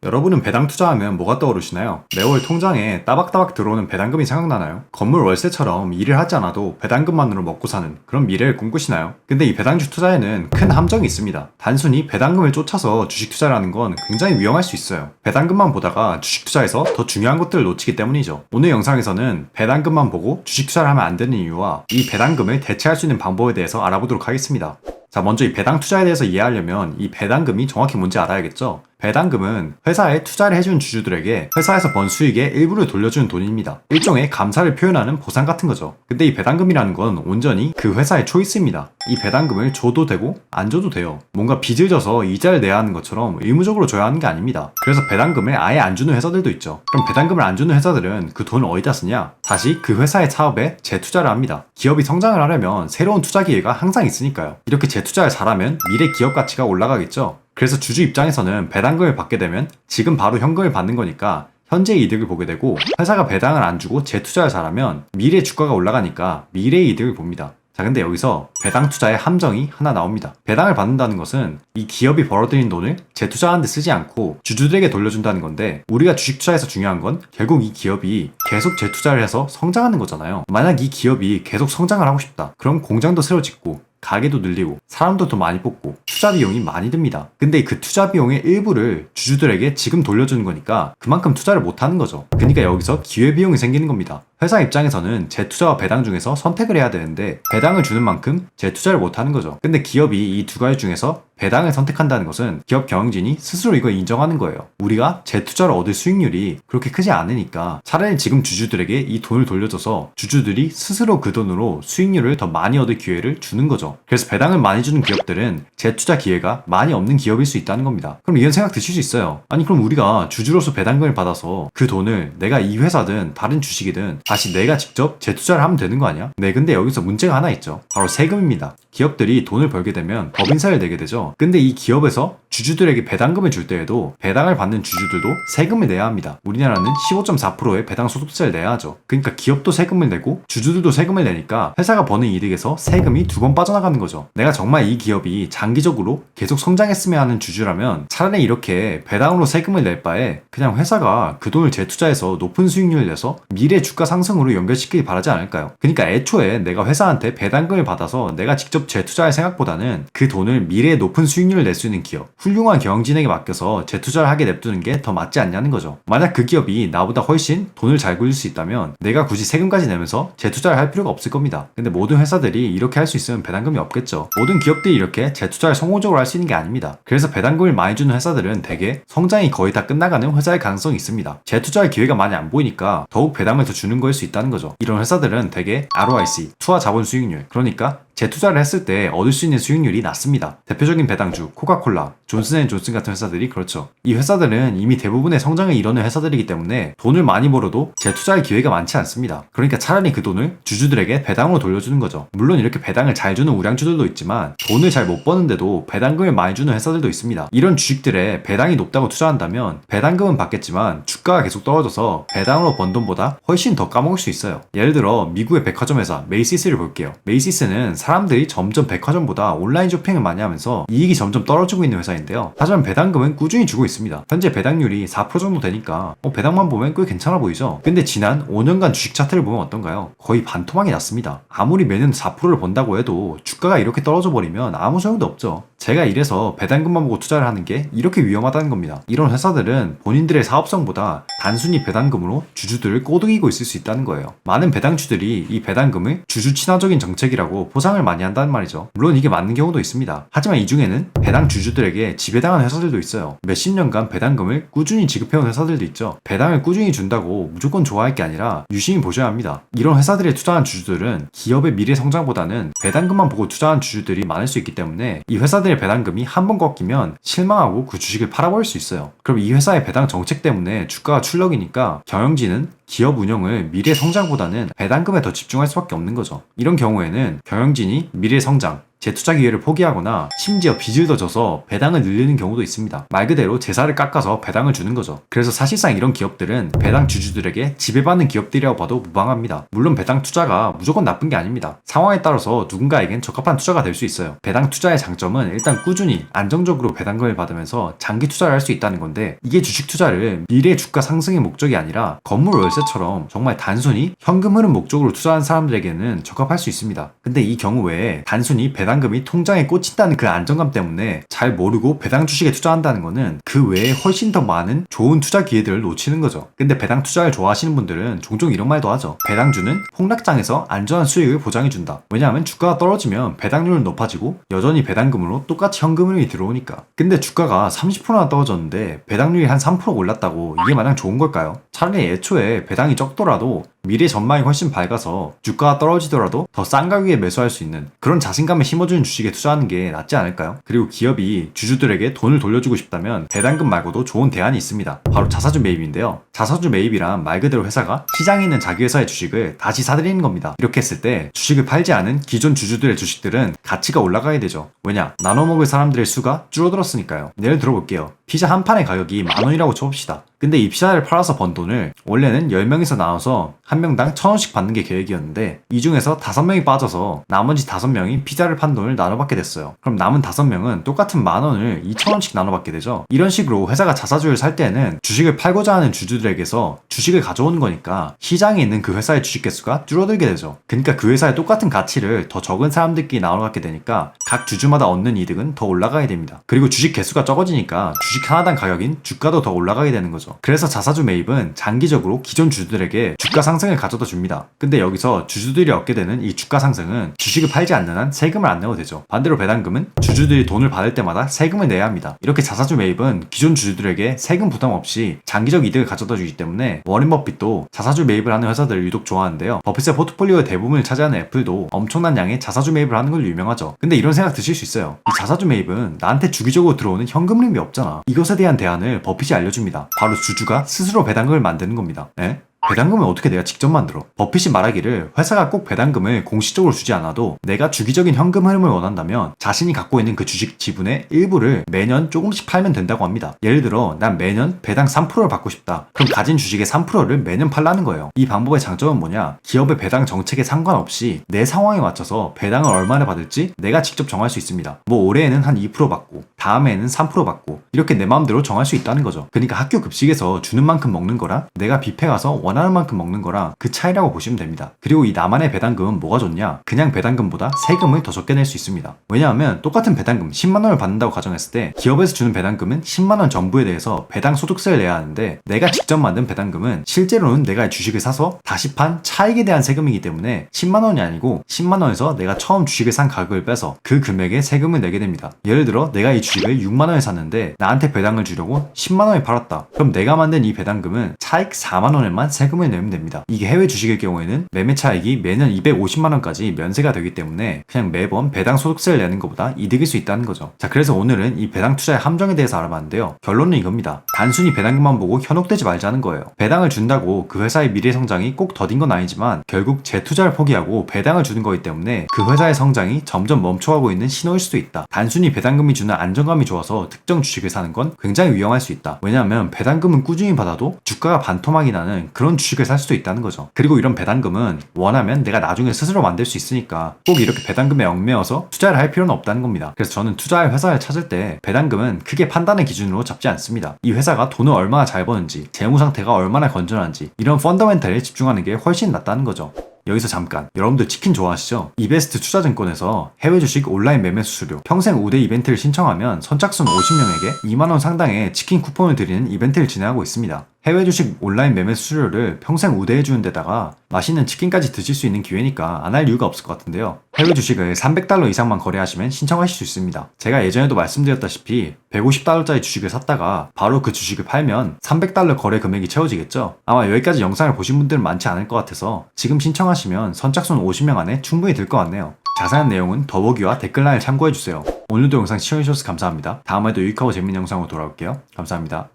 여러분은 배당 투자하면 뭐가 떠오르시나요? 매월 통장에 따박따박 들어오는 배당금이 생각나나요? 건물 월세처럼 일을 하지 않아도 배당금만으로 먹고 사는 그런 미래를 꿈꾸시나요? 근데 이 배당주 투자에는 큰 함정이 있습니다. 단순히 배당금을 쫓아서 주식 투자를 하는 건 굉장히 위험할 수 있어요. 배당금만 보다가 주식 투자에서 더 중요한 것들을 놓치기 때문이죠. 오늘 영상에서는 배당금만 보고 주식 투자를 하면 안 되는 이유와 이 배당금을 대체할 수 있는 방법에 대해서 알아보도록 하겠습니다. 자, 먼저 이 배당 투자에 대해서 이해하려면 이 배당금이 정확히 뭔지 알아야겠죠? 배당금은 회사에 투자를 해준 주주들에게 회사에서 번 수익의 일부를 돌려주는 돈입니다. 일종의 감사를 표현하는 보상 같은 거죠. 근데 이 배당금이라는 건 온전히 그 회사의 초이스입니다. 이 배당금을 줘도 되고 안 줘도 돼요. 뭔가 빚을 져서 이자를 내야 하는 것처럼 의무적으로 줘야 하는 게 아닙니다. 그래서 배당금을 아예 안 주는 회사들도 있죠. 그럼 배당금을 안 주는 회사들은 그 돈을 어디다 쓰냐? 다시 그 회사의 사업에 재투자를 합니다. 기업이 성장을 하려면 새로운 투자 기회가 항상 있으니까요. 이렇게 재투자를 잘하면 미래 기업 가치가 올라가겠죠. 그래서 주주 입장에서는 배당금을 받게 되면 지금 바로 현금을 받는 거니까 현재의 이득을 보게 되고, 회사가 배당을 안 주고 재투자를 잘하면 미래 주가가 올라가니까 미래의 이득을 봅니다. 자, 근데 여기서 배당 투자의 함정이 하나 나옵니다. 배당을 받는다는 것은 이 기업이 벌어들인 돈을 재투자하는 데 쓰지 않고 주주들에게 돌려준다는 건데, 우리가 주식 투자에서 중요한 건 결국 이 기업이 계속 재투자를 해서 성장하는 거잖아요. 만약 이 기업이 계속 성장을 하고 싶다, 그럼 공장도 새로 짓고 가게도 늘리고 사람도 더 많이 뽑고 투자 비용이 많이 듭니다. 근데 그 투자 비용의 일부를 주주들에게 지금 돌려주는 거니까 그만큼 투자를 못하는 거죠. 그러니까 여기서 기회비용이 생기는 겁니다. 회사 입장에서는 재투자와 배당 중에서 선택을 해야 되는데 배당을 주는 만큼 재투자를 못하는 거죠. 근데 기업이 이 두 가지 중에서 배당을 선택한다는 것은 기업 경영진이 스스로 이걸 인정하는 거예요. 우리가 재투자로 얻을 수익률이 그렇게 크지 않으니까 차라리 지금 주주들에게 이 돈을 돌려줘서 주주들이 스스로 그 돈으로 수익률을 더 많이 얻을 기회를 주는 거죠. 그래서 배당을 많이 주는 기업들은 재투자 기회가 많이 없는 기업일 수 있다는 겁니다. 그럼 이런 생각 드실 수 있어요. 아니, 그럼 우리가 주주로서 배당금을 받아서 그 돈을 내가 이 회사든 다른 주식이든 다시 내가 직접 재투자를 하면 되는 거 아니야? 네, 근데 여기서 문제가 하나 있죠. 바로 세금입니다. 기업들이 돈을 벌게 되면 법인세를 내게 되죠. 근데 이 기업에서 주주들에게 배당금을 줄 때에도 배당을 받는 주주들도 세금을 내야 합니다. 우리나라는 15.4%의 배당 소득세를 내야 하죠. 그러니까 기업도 세금을 내고 주주들도 세금을 내니까 회사가 버는 이득에서 세금이 두 번 빠져나가는 거죠. 내가 정말 이 기업이 장기적으로 계속 성장했으면 하는 주주라면 차라리 이렇게 배당으로 세금을 낼 바에 그냥 회사가 그 돈을 재투자해서 높은 수익률을 내서 미래 주가 상승으로 연결시키길 바라지 않을까요? 그러니까 애초에 내가 회사한테 배당금을 받아서 내가 직접 재투자할 생각보다는 그 돈을 미래에 높은 수익률을 낼 수 있는 기업, 훌륭한 경영진에게 맡겨서 재투자를 하게 냅두는 게 더 맞지 않냐는 거죠. 만약 그 기업이 나보다 훨씬 돈을 잘 굴릴 수 있다면 내가 굳이 세금까지 내면서 재투자를 할 필요가 없을 겁니다. 근데 모든 회사들이 이렇게 할 수 있으면 배당금이 없겠죠. 모든 기업들이 이렇게 재투자를 성공적으로 할 수 있는 게 아닙니다. 그래서 배당금을 많이 주는 회사들은 대개 성장이 거의 다 끝나가는 회사의 가능성이 있습니다. 재투자할 기회가 많이 안 보이니까 더욱 배당을 더 주는 거일 수 있다는 거죠. 이런 회사들은 대개 ROIC, 투하 자본 수익률, 그러니까 재투자를 했을 때 얻을 수 있는 수익률이 낮습니다. 대표적인 배당주, 코카콜라, 존슨앤존슨 같은 회사들이 그렇죠. 이 회사들은 이미 대부분의 성장을 이뤄낸 회사들이기 때문에 돈을 많이 벌어도 재투자할 기회가 많지 않습니다. 그러니까 차라리 그 돈을 주주들에게 배당으로 돌려주는 거죠. 물론 이렇게 배당을 잘 주는 우량주들도 있지만 돈을 잘 못 버는데도 배당금을 많이 주는 회사들도 있습니다. 이런 주식들에 배당이 높다고 투자한다면 배당금은 받겠지만 주가가 계속 떨어져서 배당으로 번 돈보다 훨씬 더 까먹을 수 있어요. 예를 들어 미국의 백화점 회사 메이시스를 볼게요. 메이시스는 사람들이 점점 백화점보다 온라인 쇼핑을 많이 하면서 이익이 점점 떨어지고 있는 회사인데요. 하지만 배당금은 꾸준히 주고 있습니다. 현재 배당률이 4% 정도 되니까 배당만 보면 꽤 괜찮아 보이죠? 근데 지난 5년간 주식 차트를 보면 어떤가요? 거의 반토막이 났습니다. 아무리 매년 4%를 번다고 해도 주가가 이렇게 떨어져 버리면 아무 소용도 없죠. 제가 이래서 배당금만 보고 투자를 하는 게 이렇게 위험하다는 겁니다. 이런 회사들은 본인들의 사업성보다 단순히 배당금으로 주주들을 꼬드기고 있을 수 있다는 거예요. 많은 배당주들이 이 배당금을 주주 친화적인 정책이라고 포상을 많이 한다는 말이죠. 물론 이게 맞는 경우도 있습니다. 하지만 이 중에는 배당 주주들에게 지배당한 회사들도 있어요. 몇십 년간 배당금을 꾸준히 지급해온 회사들도 있죠. 배당을 꾸준히 준다고 무조건 좋아할 게 아니라 유심히 보셔야 합니다. 이런 회사들에 투자한 주주들은 기업의 미래 성장보다는 배당금만 보고 투자한 주주들이 많을 수 있기 때문에 이 회사들의 배당금이 한 번 꺾이면 실망하고 그 주식을 팔아버릴 수 있어요. 그럼 이 회사의 배당 정책 때문에 주가가 출렁이니까 경영진은 기업 운영을 미래 성장보다는 배당금에 더 집중할 수밖에 없는 거죠. 이런 경우에는 경영진이 미래 성장, 재투자 기회를 포기하거나 심지어 빚을 더 져서 배당을 늘리는 경우도 있습니다. 말 그대로 제사를 깎아서 배당을 주는 거죠. 그래서 사실상 이런 기업들은 배당 주주들에게 지배받는 기업들이라고 봐도 무방합니다. 물론 배당 투자가 무조건 나쁜 게 아닙니다. 상황에 따라서 누군가에겐 적합한 투자가 될 수 있어요. 배당 투자의 장점은 일단 꾸준히 안정적으로 배당금을 받으면서 장기 투자를 할 수 있다는 건데, 이게 주식 투자를 미래 주가 상승의 목적이 아니라 건물 월세처럼 정말 단순히 현금 흐름 목적으로 투자하는 사람들에게는 적합할 수 있습니다. 근데 이 경우 외에 단순히 배당금이 통장에 꽂힌다는 그 안정감 때문에 잘 모르고 배당 주식에 투자한다는 거는 그 외에 훨씬 더 많은 좋은 투자 기회들을 놓치는 거죠. 근데 배당 투자를 좋아하시는 분들은 종종 이런 말도 하죠. 배당주는 폭락장에서 안전한 수익을 보장해준다. 왜냐하면 주가가 떨어지면 배당률은 높아지고 여전히 배당금으로 똑같이 현금 흐름이 들어오니까. 근데 주가가 30%나 떨어졌는데 배당률이 한 3% 올랐다고 이게 마냥 좋은 걸까요? 차라리 애초에 배당이 적더라도 미래 전망이 훨씬 밝아서 주가가 떨어지더라도 더 싼 가격에 매수할 수 있는 그런 자신감을 심어주는 주식에 투자하는 게 낫지 않을까요? 그리고 기업이 주주들에게 돈을 돌려주고 싶다면 배당금 말고도 좋은 대안이 있습니다. 바로 자사주 매입인데요. 자사주 매입이란 말 그대로 회사가 시장에 있는 자기 회사의 주식을 다시 사들이는 겁니다. 이렇게 했을 때 주식을 팔지 않은 기존 주주들의 주식들은 가치가 올라가게 되죠. 왜냐? 나눠 먹을 사람들의 수가 줄어들었으니까요. 예를 들어볼게요. 피자 한 판의 가격이 10,000원이라고 쳐봅시다. 근데 이 피자를 팔아서 번 돈을 원래는 10명이서 나눠서 한 명당 1,000원씩 받는 게 계획이었는데, 이 중에서 5명이 빠져서 나머지 5명이 피자를 판 돈을 나눠받게 됐어요. 그럼 남은 5명은 똑같은 10,000원을 2,000원씩 나눠받게 되죠. 이런 식으로 회사가 자사주를 살 때는 주식을 팔고자 하는 주주들에게서 주식을 가져오는 거니까 시장에 있는 그 회사의 주식 개수가 줄어들게 되죠. 그러니까 그 회사의 똑같은 가치를 더 적은 사람들끼리 나눠갖게 되니까 각 주주마다 얻는 이득은 더 올라가게 됩니다. 그리고 주식 개수가 적어지니까 주식 하나당 가격인 주가도 더 올라가게 되는 거죠. 그래서 자사주 매입은 장기적으로 기존 주주들에게 주가 상승을 가져다 줍니다. 근데 여기서 주주들이 얻게 되는 이 주가 상승은 주식을 팔지 않는 한 세금을 안 내도 되죠. 반대로 배당금은 주주들이 돈을 받을 때마다 세금을 내야 합니다. 이렇게 자사주 매입은 기존 주주들에게 세금 부담 없이 장기적 이득을 가져다 주기 때문에 워렌 버핏도 자사주 매입을 하는 회사들을 유독 좋아하는데요. 버핏의 포트폴리오의 대부분을 차지하는 애플도 엄청난 양의 자사주 매입을 하는 걸로 유명하죠. 근데 이런 생각 드실 수 있어요. 이 자사주 매입은 나한테 주기적으로 들어오는 현금 흐름이 없잖아. 이것에 대한 대안을 버핏이 알려줍니다. 바로 주주가 스스로 배당금을 만드는 겁니다. 네? 배당금을 어떻게 내가 직접 만들어? 버핏이 말하기를 회사가 꼭 배당금을 공식적으로 주지 않아도 내가 주기적인 현금 흐름을 원한다면 자신이 갖고 있는 그 주식 지분의 일부를 매년 조금씩 팔면 된다고 합니다. 예를 들어 난 매년 배당 3%를 받고 싶다. 그럼 가진 주식의 3%를 매년 팔라는 거예요. 이 방법의 장점은 뭐냐? 기업의 배당 정책에 상관없이 내 상황에 맞춰서 배당을 얼마나 받을지 내가 직접 정할 수 있습니다. 뭐 올해에는 한 2% 받고 다음에는 3% 받고 이렇게 내 마음대로 정할 수 있다는 거죠. 그러니까 학교 급식에서 주는 만큼 먹는 거랑 내가 뷔페 가서 원하는 만큼 먹는 거랑 그 차이라고 보시면 됩니다. 그리고 이 나만의 배당금은 뭐가 좋냐? 그냥 배당금보다 세금을 더 적게 낼 수 있습니다. 왜냐하면 똑같은 배당금 10만원을 받는다고 가정했을 때 기업에서 주는 배당금은 10만원 전부에 대해서 배당 소득세를 내야 하는데, 내가 직접 만든 배당금은 실제로는 내가 주식을 사서 다시 판 차익에 대한 세금이기 때문에 10만원이 아니고 10만원에서 내가 처음 주식을 산 가격을 빼서 그 금액에 세금을 내게 됩니다. 예를 들어 내가 이 주식을 6만원에 샀는데 나한테 배당을 주려고 10만원에 팔았다. 그럼 내가 만든 이 배당금은 차익 4만원에만 세금을 내면 됩니다. 이게 해외 주식의 경우에는 매매 차익이 매년 250만원까지 면세가 되기 때문에 그냥 매번 배당 소득세를 내는 것보다 이득일 수 있다는 거죠. 자, 그래서 오늘은 이 배당 투자의 함정에 대해서 알아봤는데요. 결론은 이겁니다. 단순히 배당금만 보고 현혹되지 말자는 거예요. 배당을 준다고 그 회사의 미래 성장이 꼭 더딘 건 아니지만 결국 재투자를 포기하고 배당을 주는 거기 때문에 그 회사의 성장이 점점 멈춰가고 있는 신호일 수도 있다. 단순히 배당금이 주는 안정감이 좋아서 특정 주식을 사는 건 굉장히 위험할 수 있다. 왜냐하면 배당금은 꾸준히 받아도 주가가 반토막이 나는 그런 주식을 살 수도 있다는 거죠. 그리고 이런 배당금은 원하면 내가 나중에 스스로 만들 수 있으니까 꼭 이렇게 배당금에 얽매여서 투자를 할 필요는 없다는 겁니다. 그래서 저는 투자할 회사를 찾을 때 배당금은 크게 판단의 기준으로 잡지 않습니다. 이 회사가 돈을 얼마나 잘 버는지, 재무 상태가 얼마나 건전한지 이런 펀더멘탈에 집중하는 게 훨씬 낫다는 거죠. 여기서 잠깐, 여러분들 치킨 좋아하시죠? 이베스트 투자증권에서 해외 주식 온라인 매매 수수료 평생 우대 이벤트를 신청하면 선착순 50명에게 2만원 상당의 치킨 쿠폰을 드리는 이벤트를 진행하고 있습니다. 해외 주식 온라인 매매 수수료를 평생 우대해주는 데다가 맛있는 치킨까지 드실 수 있는 기회니까 안 할 이유가 없을 것 같은데요. 해외 주식을 300달러 이상만 거래하시면 신청하실 수 있습니다. 제가 예전에도 말씀드렸다시피 150달러짜리 주식을 샀다가 바로 그 주식을 팔면 300달러 거래 금액이 채워지겠죠? 아마 여기까지 영상을 보신 분들은 많지 않을 것 같아서 지금 신청하시면 선착순 50명 안에 충분히 들 것 같네요. 자세한 내용은 더보기와 댓글란을 참고해주세요. 오늘도 영상 시청해주셔서 감사합니다. 다음에도 유익하고 재밌는 영상으로 돌아올게요. 감사합니다.